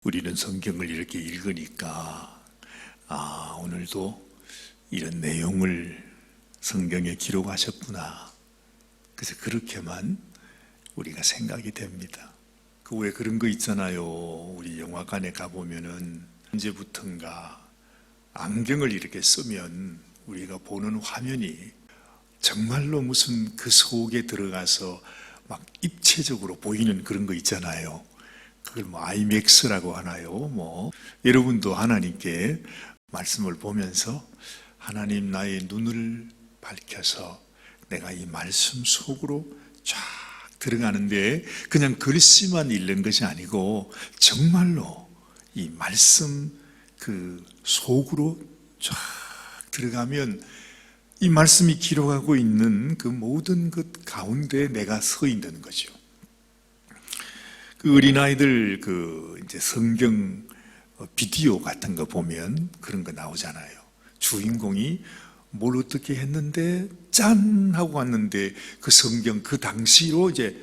우리는 성경을 이렇게 읽으니까 오늘도 이런 내용을 성경에 기록하셨구나. 그래서 그렇게만 우리가 생각이 됩니다. 그 왜 그런 거 있잖아요. 우리 영화관에 가보면은 언제부턴가 안경을 이렇게 쓰면 우리가 보는 화면이 정말로 무슨 그 속에 들어가서 막 입체적으로 보이는 그런 거 있잖아요. 그걸 아이맥스라고 하나요? 여러분도 하나님께 말씀을 보면서 하나님 나의 눈을 밝혀서 내가 이 말씀 속으로 쫙 들어가는데 그냥 글씨만 읽는 것이 아니고 정말로 이 말씀 그 속으로 쫙 들어가면 이 말씀이 기록하고 있는 그 모든 것 가운데 내가 서 있는 거죠. 그 어린아이들 이제 성경 비디오 같은 거 보면 그런 거 나오잖아요. 주인공이 뭘 어떻게 했는데 짠 하고 왔는데 그 성경 그 당시로 이제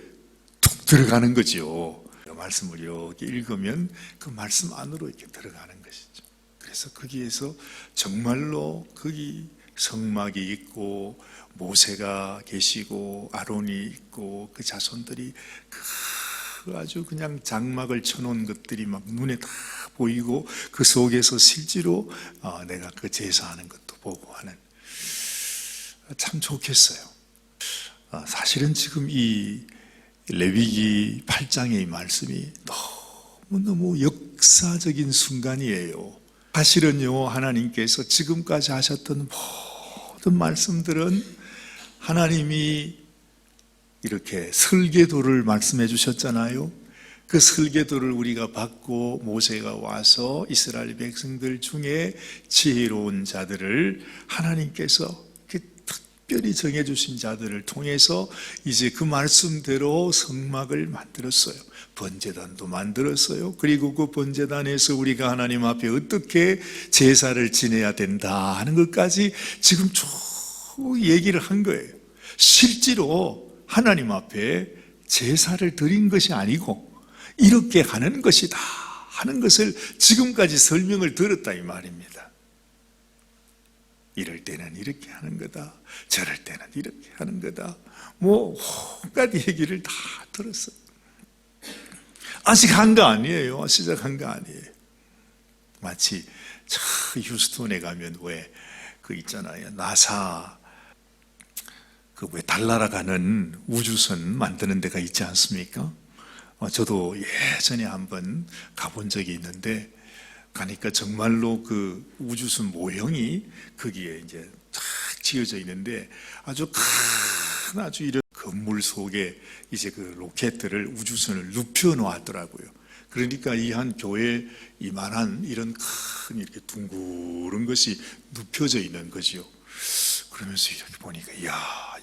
툭 들어가는 거죠. 그 말씀을 이렇게 읽으면 그 말씀 안으로 이렇게 들어가는 것이죠. 그래서 거기에서 정말로 거기 성막이 있고 모세가 계시고 아론이 있고 그 자손들이 아주 그냥 장막을 쳐놓은 것들이 막 눈에 다 보이고 그 속에서 실제로 내가 그 제사하는 것도 보고 하는 참 좋겠어요. 사실은 지금 이 레위기 8장의 이 말씀이 너무너무 역사적인 순간이에요. 사실은요, 하나님께서 지금까지 하셨던 모든 말씀들은 하나님이 이렇게 설계도를 말씀해 주셨잖아요. 그 설계도를 우리가 받고 모세가 와서 이스라엘 백성들 중에 지혜로운 자들을 하나님께서 특별히 정해 주신 자들을 통해서 이제 그 말씀대로 성막을 만들었어요. 번제단도 만들었어요. 그리고 그 번제단에서 우리가 하나님 앞에 어떻게 제사를 지내야 된다 하는 것까지 지금 쭉 얘기를 한 거예요. 실제로 하나님 앞에 제사를 드린 것이 아니고 이렇게 하는 것이다 하는 것을 지금까지 설명을 들었다 이 말입니다. 이럴 때는 이렇게 하는 거다, 저럴 때는 이렇게 하는 거다, 온갖 얘기를 다 들었어요. 아직 한 거 아니에요. 시작한 거 아니에요. 마치 저 휴스턴에 가면 왜 그 있잖아요, 나사 왜 달 날아가는 우주선 만드는 데가 있지 않습니까? 저도 예전에 한번 가본 적이 있는데 가니까 정말로 그 우주선 모형이 거기에 이제 탁 지어져 있는데 아주 큰 아주 이런 건물 속에 이제 그 로켓들을 우주선을 눕혀 놓았더라고요. 그러니까 이 한 교회 이만한 이런 큰 이렇게 둥그런 것이 눕혀져 있는 거죠. 그러면서 이렇게 보니까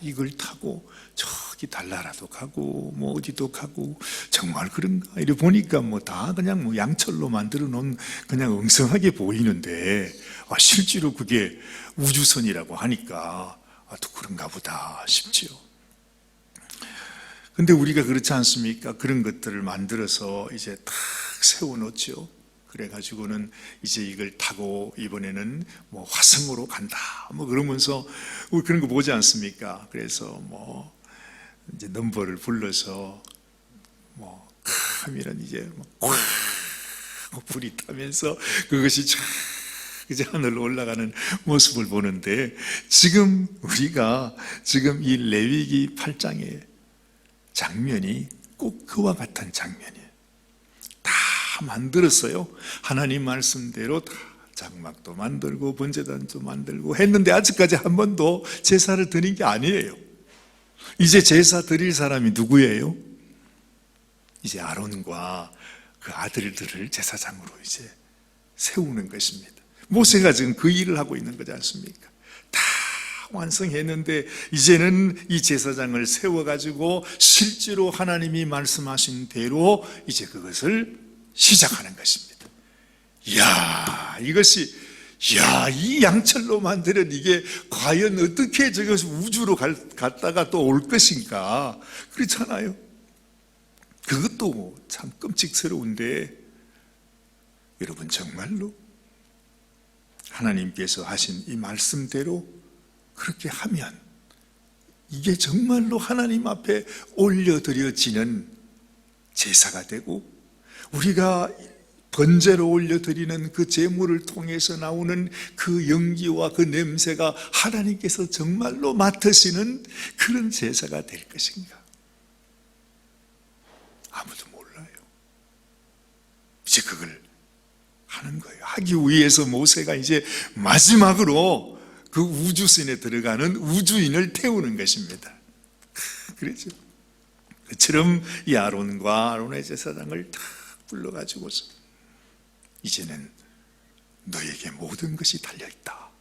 이걸 타고 저기 달나라도 가고 어디도 가고 정말 그런가 이렇게 보니까 다 그냥 양철로 만들어 놓은 그냥 엉성하게 보이는데 실제로 그게 우주선이라고 하니까 또 그런가 보다 싶지요. 근데 우리가 그렇지 않습니까? 그런 것들을 만들어서 이제 탁 세워놓죠. 그래가지고는 이제 이걸 타고 이번에는 화성으로 간다 그러면서 우리 그런 거 보지 않습니까? 그래서 이제 넘버를 불러서 하면은 이제 불이 타면서 그것이 쫙 이제 하늘로 올라가는 모습을 보는데 지금 우리가 지금 이 레위기 8장의 장면이 꼭 그와 같은 장면이에요. 다 만들었어요. 하나님 말씀대로 다 장막도 만들고 번제단도 만들고 했는데 아직까지 한 번도 제사를 드린 게 아니에요. 이제 제사 드릴 사람이 누구예요? 이제 아론과 그 아들들을 제사장으로 이제 세우는 것입니다. 모세가 지금 그 일을 하고 있는 거지 않습니까? 다 완성했는데 이제는 이 제사장을 세워가지고 실제로 하나님이 말씀하신 대로 이제 그것을 시작하는 것입니다. 이 양철로 만드는 이게 과연 어떻게 저것이 우주로 갔다가 또 올 것인가? 그렇잖아요. 그것도 참 끔찍스러운데 여러분 정말로 하나님께서 하신 이 말씀대로 그렇게 하면 이게 정말로 하나님 앞에 올려드려지는 제사가 되고, 우리가 번제로 올려드리는 그 제물을 통해서 나오는 그 연기와 그 냄새가 하나님께서 정말로 맡으시는 그런 제사가 될 것인가? 아무도 몰라요. 이제 그걸 하는 거예요. 하기 위해서 모세가 이제 마지막으로 그 우주선에 들어가는 우주인을 태우는 것입니다. 그렇죠? 그처럼 이 아론과 아론의 제사장을 다 불러가지고서 이제는 너에게 모든 것이 달려있다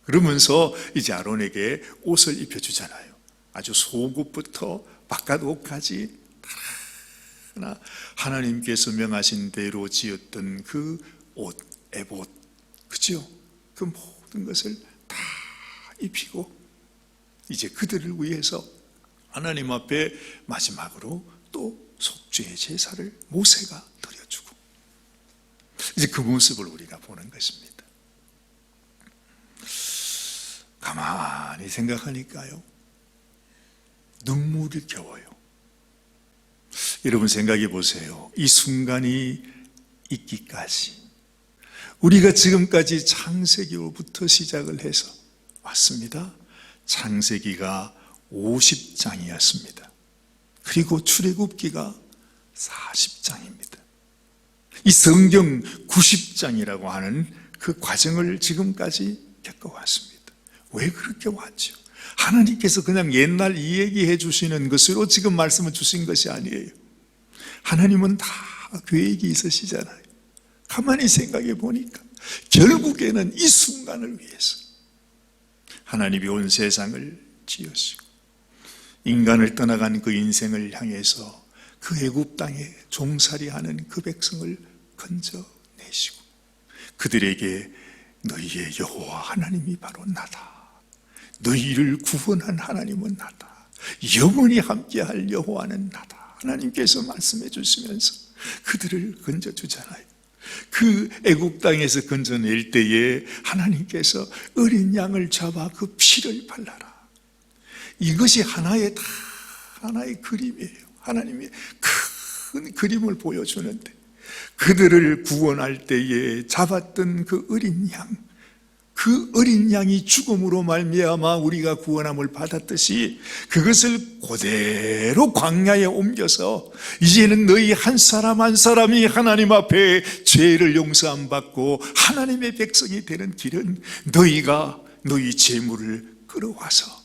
그러면서 이제 아론에게 옷을 입혀주잖아요. 아주 속옷부터 바깥옷까지 다 하나님께서 명하신 대로 지었던 그 옷, 에봇, 그죠? 그 모든 것을 다 입히고 이제 그들을 위해서 하나님 앞에 마지막으로 또 속죄의 제사를 모세가 드려주고, 이제 그 모습을 우리가 보는 것입니다. 가만히 생각하니까요, 눈물이 겨워요. 여러분 생각해 보세요. 이 순간이 있기까지, 우리가 지금까지 창세기로부터 시작을 해서 왔습니다. 창세기가 50장이었습니다. 그리고 출애굽기가 40장입니다. 이 성경 90장이라고 하는 그 과정을 지금까지 겪어왔습니다. 왜 그렇게 왔죠? 하나님께서 그냥 옛날 이야기해 주시는 것으로 지금 말씀을 주신 것이 아니에요. 하나님은 다 계획이 있으시잖아요. 가만히 생각해 보니까 결국에는 이 순간을 위해서 하나님이 온 세상을 지으시고 인간을 떠나간 그 인생을 향해서 그 애굽 땅에 종살이하는 그 백성을 건져내시고 그들에게 너희의 여호와 하나님이 바로 나다, 너희를 구원한 하나님은 나다, 영원히 함께할 여호와는 나다, 하나님께서 말씀해 주시면서 그들을 건져주잖아요. 그 애국 땅에서 건져낼 때에 하나님께서 어린 양을 잡아 그 피를 발라라. 이것이 하나의 그림이에요. 하나님이 큰 그림을 보여주는데, 그들을 구원할 때에 잡았던 그 어린 양, 그 어린 양이 죽음으로 말미암아 우리가 구원함을 받았듯이 그것을 그대로 광야에 옮겨서 이제는 너희 한 사람 한 사람이 하나님 앞에 죄를 용서함 받고 하나님의 백성이 되는 길은 너희가 너희 제물을 끌어와서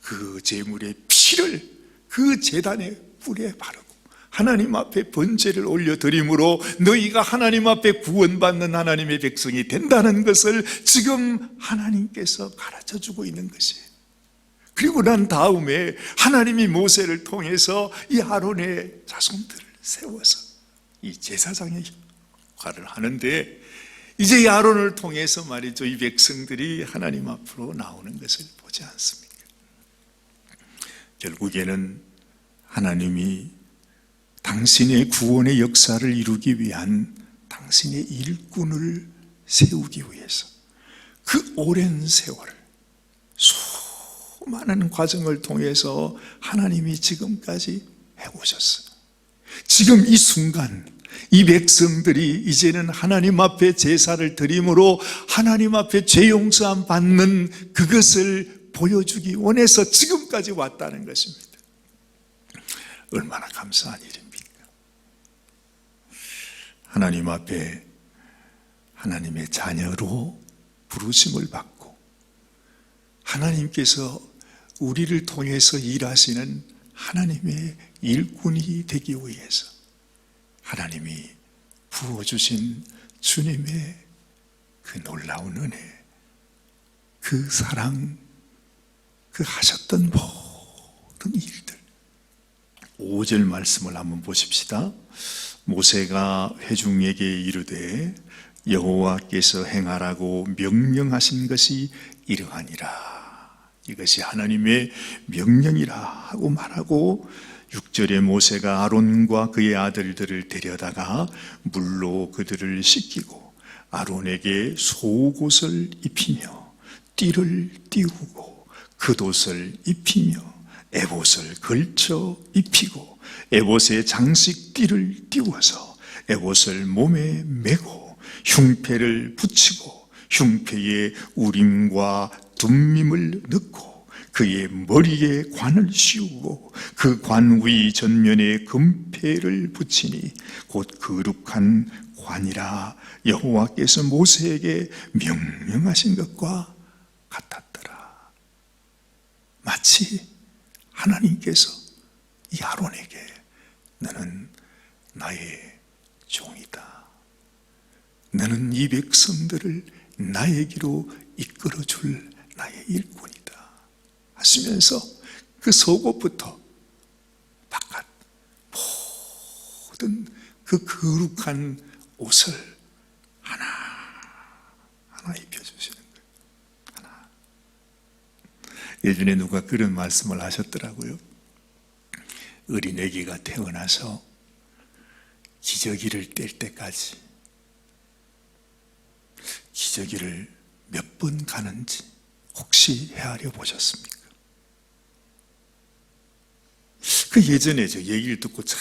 그 제물의 피를 그 제단의 뿔에 바르고 하나님 앞에 번제를 올려드림으로 너희가 하나님 앞에 구원받는 하나님의 백성이 된다는 것을 지금 하나님께서 가르쳐주고 있는 것이에요. 그리고 난 다음에 하나님이 모세를 통해서 이 아론의 자손들을 세워서 이 제사장의 역할을 하는데, 이제 이 아론을 통해서 말이죠, 이 백성들이 하나님 앞으로 나오는 것을 보지 않습니까? 결국에는 하나님이 당신의 구원의 역사를 이루기 위한 당신의 일꾼을 세우기 위해서 그 오랜 세월을, 수많은 과정을 통해서 하나님이 지금까지 해오셨어요. 지금 이 순간 이 백성들이 이제는 하나님 앞에 제사를 드림으로 하나님 앞에 죄 용서함 받는 그것을 보여주기 원해서 지금까지 왔다는 것입니다. 얼마나 감사한 일입니까? 하나님 앞에 하나님의 자녀로 부르심을 받고 하나님께서 우리를 통해서 일하시는 하나님의 일꾼이 되기 위해서 하나님이 부어주신 주님의 그 놀라운 은혜, 그 사랑, 그 하셨던 모든 일들. 5절 말씀을 한번 보십시다. 모세가 회중에게 이르되 여호와께서 행하라고 명령하신 것이 이러하니라. 이것이 하나님의 명령이라 하고 말하고 6절에 모세가 아론과 그의 아들들을 데려다가 물로 그들을 씻기고 아론에게 속옷을 입히며 띠를 띄우고 겉옷을 입히며 에봇을 걸쳐 입히고 에봇에 장식 띠를 띄워서 에봇을 몸에 메고 흉패를 붙이고 흉패에 우림과 둠밈을 넣고 그의 머리에 관을 씌우고 그 관 위 전면에 금패를 붙이니 곧 거룩한 관이라 여호와께서 모세에게 명령하신 것과 같았더라. 마치 하나님께서 이 아론에게 너는 나의 종이다. 너는 이 백성들을 나에게로 이끌어줄 나의 일꾼이다 하시면서 그 속옷부터 바깥 모든 그 거룩한 옷을 하나 입혀주시는 거예요. 하나. 예전에 누가 그런 말씀을 하셨더라고요. 어린애기가 태어나서 기저귀를 뗄 때까지 기저귀를 몇 번 가는지 혹시 헤아려 보셨습니까? 그 예전에 저 얘기를 듣고 참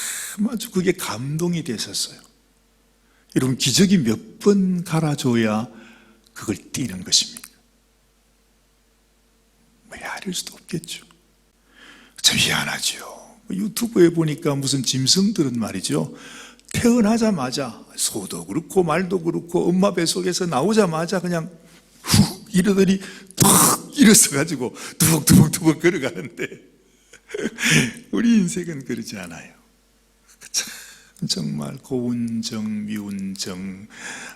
아주 그게 감동이 됐었어요. 여러분, 기저귀 몇 번 갈아줘야 그걸 띄는 것입니까? 헤아릴 수도 없겠죠. 참 희한하죠. 유튜브에 보니까 무슨 짐승들은 말이죠, 태어나자마자 소도 그렇고 말도 그렇고 엄마 뱃속에서 나오자마자 그냥 훅 이러더니 툭 일어서가지고 두벅두벅두벅 걸어가는데 우리 인생은 그러지 않아요. 참 정말 고운정 미운정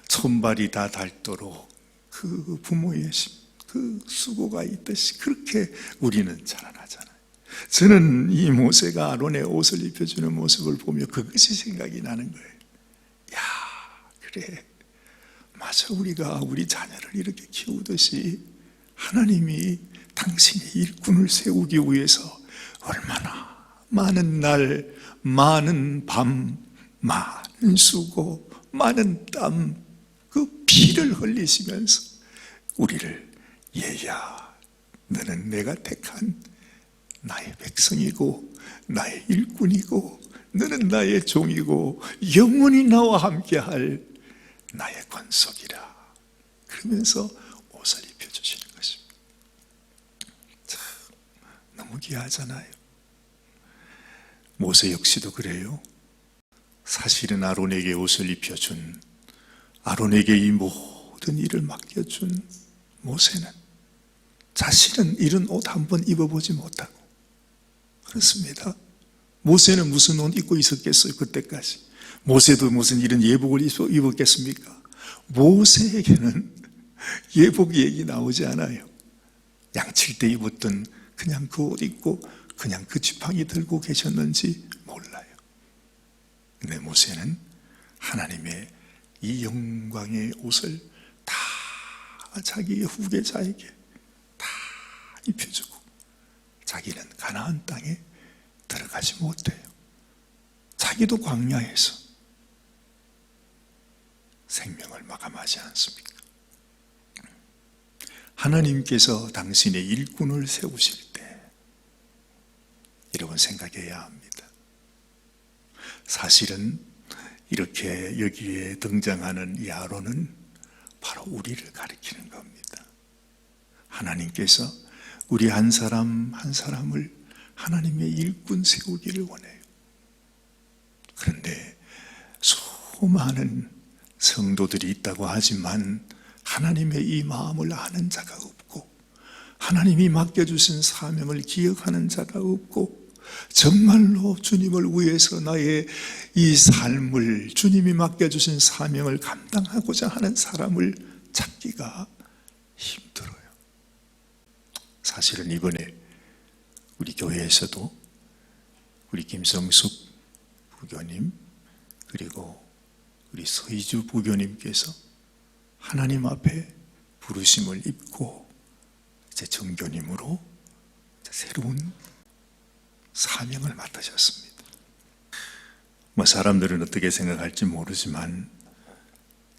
손발이 다 닳도록 그 부모의 그 수고가 있듯이 그렇게 우리는 자라나잖아요. 저는 이 모세가 아론의 옷을 입혀주는 모습을 보며 그것이 생각이 나는 거예요. 야, 그래, 맞아, 우리가 우리 자녀를 이렇게 키우듯이 하나님이 당신의 일꾼을 세우기 위해서 얼마나 많은 날, 많은 밤, 많은 수고, 많은 땀, 그 피를 흘리시면서 우리를, 얘야, 너는 내가 택한 나의 백성이고 나의 일꾼이고 너는 나의 종이고 영원히 나와 함께할 나의 권속이라 그러면서 옷을 입혀주시는 것입니다. 참 너무 귀하잖아요. 모세 역시도 그래요. 사실은 아론에게 옷을 입혀준, 아론에게 이 모든 일을 맡겨준 모세는 자신은 이런 옷 한 번 입어보지 못하고, 그렇습니다. 모세는 무슨 옷 입고 있었겠어요? 그때까지 모세도 무슨 이런 예복을 입었겠습니까? 모세에게는 예복 얘기 나오지 않아요. 양칠 때 입었던 그냥 그 옷 입고 그냥 그 지팡이 들고 계셨는지 몰라요. 근데 모세는 하나님의 이 영광의 옷을 다 자기의 후계자에게 다 입혀주고 자기는 가나안 땅에 들어가지 못해요. 자기도 광야에서 생명을 마감하지 않습니까? 하나님께서 당신의 일꾼을 세우실 때 여러분 생각해야 합니다. 사실은 이렇게 여기에 등장하는 이 아론은 바로 우리를 가리키는 겁니다. 하나님께서 우리 한 사람 한 사람을 하나님의 일꾼 세우기를 원해요. 그런데 수많은 성도들이 있다고 하지만 하나님의 이 마음을 아는 자가 없고 하나님이 맡겨주신 사명을 기억하는 자가 없고 정말로 주님을 위해서 나의 이 삶을 주님이 맡겨주신 사명을 감당하고자 하는 사람을 찾기가 힘들어요. 사실은 이번에 우리 교회에서도 우리 김성숙 부교님 그리고 우리 서희주 부교님께서 하나님 앞에 부르심을 입고 이제 정교님으로 새로운 사명을 맡으셨습니다. 뭐 사람들은 어떻게 생각할지 모르지만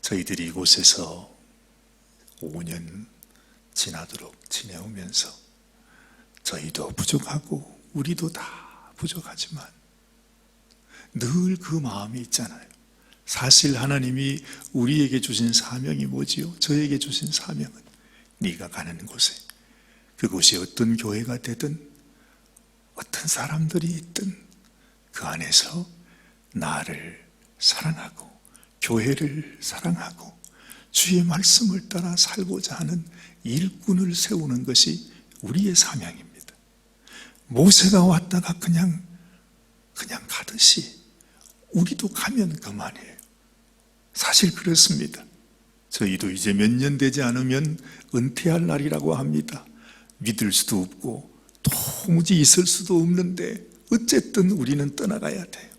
저희들이 이곳에서 5년 지나도록 지내오면서 저희도 부족하고 우리도 다 부족하지만 늘 그 마음이 있잖아요. 사실 하나님이 우리에게 주신 사명이 뭐지요? 저에게 주신 사명은 네가 가는 곳에, 그곳이 어떤 교회가 되든 어떤 사람들이 있든 그 안에서 나를 사랑하고 교회를 사랑하고 주의 말씀을 따라 살고자 하는 일꾼을 세우는 것이 우리의 사명입니다. 모세가 왔다가 그냥 가듯이 우리도 가면 그만이에요. 사실 그렇습니다. 저희도 이제 몇 년 되지 않으면 은퇴할 날이라고 합니다. 믿을 수도 없고 도무지 있을 수도 없는데 어쨌든 우리는 떠나가야 돼요.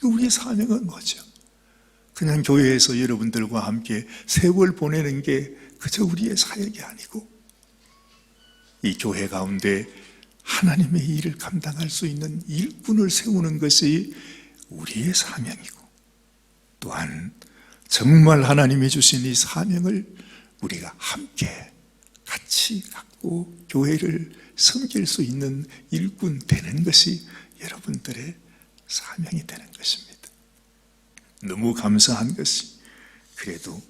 우리의 사명은 뭐죠? 그냥 교회에서 여러분들과 함께 세월 보내는 게 그저 우리의 사역이 아니고 이 교회 가운데 하나님의 일을 감당할 수 있는 일꾼을 세우는 것이 우리의 사명이고, 또한 정말 하나님이 주신 이 사명을 우리가 함께 같이 갖고 교회를 섬길 수 있는 일꾼 되는 것이 여러분들의 사명이 되는 것입니다. 너무 감사한 것이, 그래도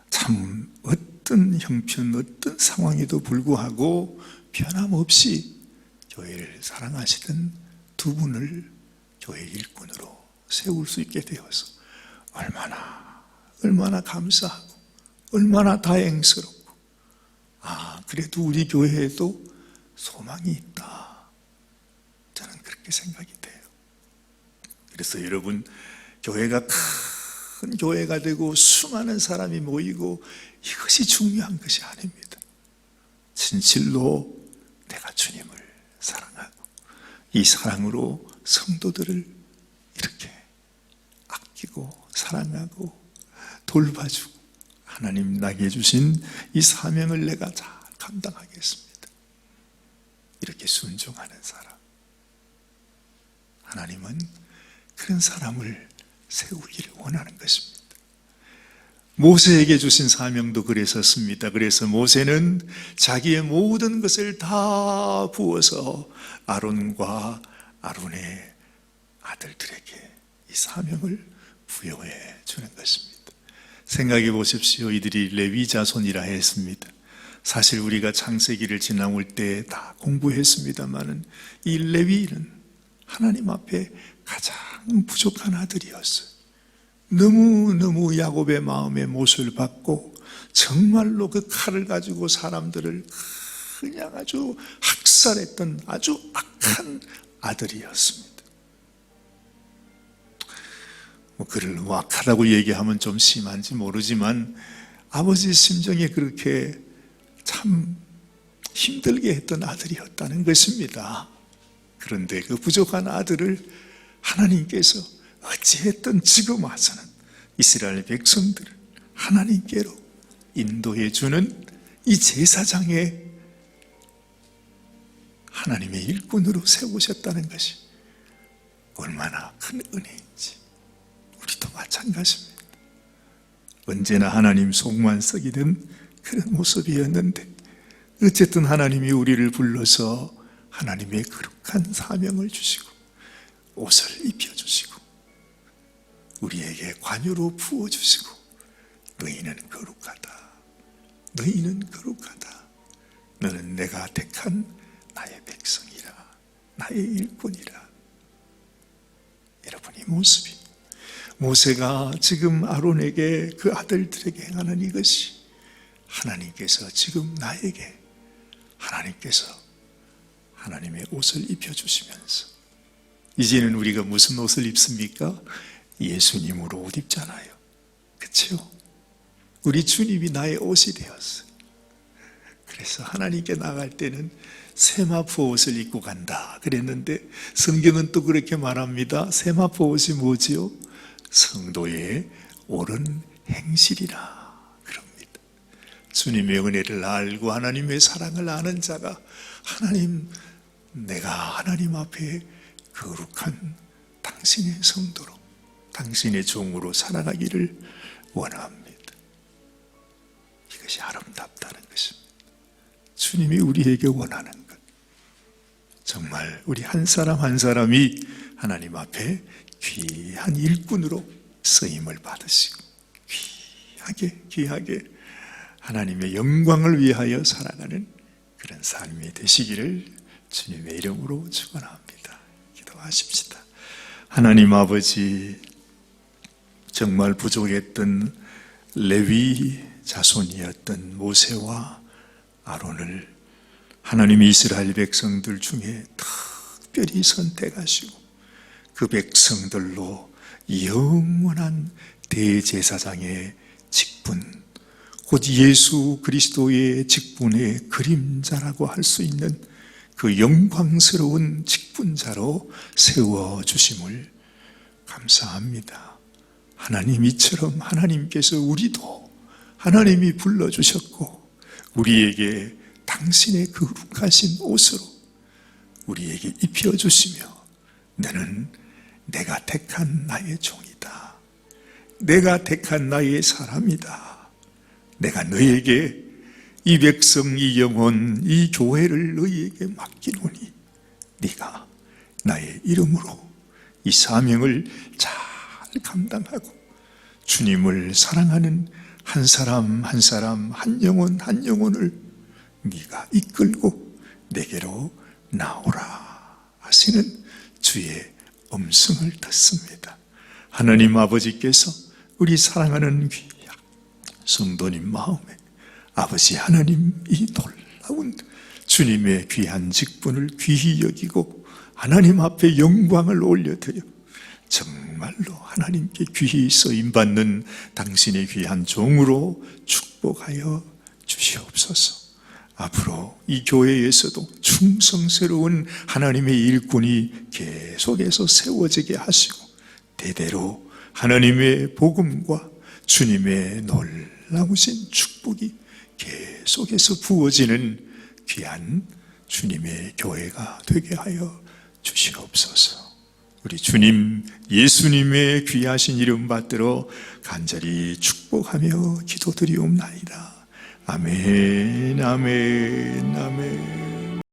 참 어떤 형편, 어떤 상황에도 불구하고 변함없이 교회를 사랑하시던 두 분을 교회 일꾼으로 세울 수 있게 되어서 얼마나 감사하고 얼마나 다행스럽고, 그래도 우리 교회에도 소망이 있다, 저는 그렇게 생각이 돼요. 그래서 여러분, 교회가 큰 교회가 되고 수많은 사람이 모이고 이것이 중요한 것이 아닙니다. 진실로 내가 주님을 사랑하고 이 사랑으로 성도들을 이렇게 아끼고 사랑하고 돌봐주고 하나님 나에게 주신 이 사명을 내가 잘 감당하겠습니다, 이렇게 순종하는 사람, 하나님은 그런 사람을 세우기를 원하는 것입니다. 모세에게 주신 사명도 그랬었습니다. 그래서 모세는 자기의 모든 것을 다 부어서 아론과 아론의 아들들에게 이 사명을 부여해 주는 것입니다. 생각해 보십시오. 이들이 레위 자손이라 했습니다. 사실 우리가 창세기를 지나올 때 다 공부했습니다마는 이 레위는 하나님 앞에 가장 부족한 아들이었어요. 너무 야곱의 마음에 못을 받고 정말로 그 칼을 가지고 사람들을 그냥 아주 학살했던 아주 악한 아들이었습니다. 그를 악하다고 얘기하면 좀 심한지 모르지만 아버지 심정이 그렇게 참 힘들게 했던 아들이었다는 것입니다. 그런데 그 부족한 아들을 하나님께서 어찌했든 지금 와서는 이스라엘 백성들을 하나님께로 인도해 주는 이 제사장의 하나님의 일꾼으로 세우셨다는 것이 얼마나 큰 은혜인지 우리도 마찬가지입니다. 언제나 하나님 속만 썩이던 그런 모습이었는데 어쨌든 하나님이 우리를 불러서 하나님의 거룩한 사명을 주시고 옷을 입혀주시고 우리에게 관유로 부어주시고 너희는 거룩하다, 너희는 거룩하다, 너는 내가 택한 나의 백성이라, 나의 일꾼이라. 여러분, 이 모습이 모세가 지금 아론에게 그 아들들에게 행하는 이것이 하나님께서 지금 나에게 하나님께서 하나님의 옷을 입혀주시면서 이제는 우리가 무슨 옷을 입습니까? 예수님으로 옷 입잖아요. 그렇죠? 우리 주님이 나의 옷이 되었어요. 그래서 하나님께 나갈 때는 세마포 옷을 입고 간다 그랬는데 성경은 또 그렇게 말합니다. 세마포 옷이 뭐지요? 성도의 옳은 행실이라 그럽니다. 주님의 은혜를 알고 하나님의 사랑을 아는 자가 하나님 내가 하나님 앞에 거룩한 당신의 성도로, 당신의 종으로 살아가기를 원합니다. 이것이 아름답다는 것입니다. 주님이 우리에게 원하는 것, 정말 우리 한 사람 한 사람이 하나님 앞에 귀한 일꾼으로 쓰임을 받으시고 귀하게 하나님의 영광을 위하여 살아가는 그런 삶이 되시기를 주님의 이름으로 축원합니다. 기도하십시다. 하나님 아버지, 정말 부족했던 레위 자손이었던 모세와 아론을 하나님이 이스라엘 백성들 중에 특별히 선택하시고 그 백성들로 영원한 대제사장의 직분, 곧 예수 그리스도의 직분의 그림자라고 할 수 있는 그 영광스러운 직분자로 세워주심을 감사합니다. 하나님, 이처럼 하나님께서 우리도 하나님이 불러주셨고 우리에게 당신의 거룩하신 옷으로 우리에게 입혀주시며, 너는 내가 택한 나의 종이다, 내가 택한 나의 사람이다, 내가 너에게 이 백성, 이 영혼, 이 교회를 너희에게 맡기노니 네가 나의 이름으로 이 사명을 잘 감당하고 주님을 사랑하는 한 사람 한 사람, 한 영혼 한 영혼을 네가 이끌고 내게로 나오라 하시는 주의 음성을 듣습니다. 하나님 아버지께서 우리 사랑하는 귀한 성도님 마음에 아버지 하나님, 이 놀라운 주님의 귀한 직분을 귀히 여기고 하나님 앞에 영광을 올려드려 정말로 하나님께 귀히 쓰임받는 당신의 귀한 종으로 축복하여 주시옵소서. 앞으로 이 교회에서도 충성스러운 하나님의 일꾼이 계속해서 세워지게 하시고 대대로 하나님의 복음과 주님의 놀라우신 축복이 계속해서 부어지는 귀한 주님의 교회가 되게 하여 주시옵소서. 우리 주님 예수님의 귀하신 이름 받들어 간절히 축복하며 기도드리옵나이다. 아멘, 아멘, 아멘.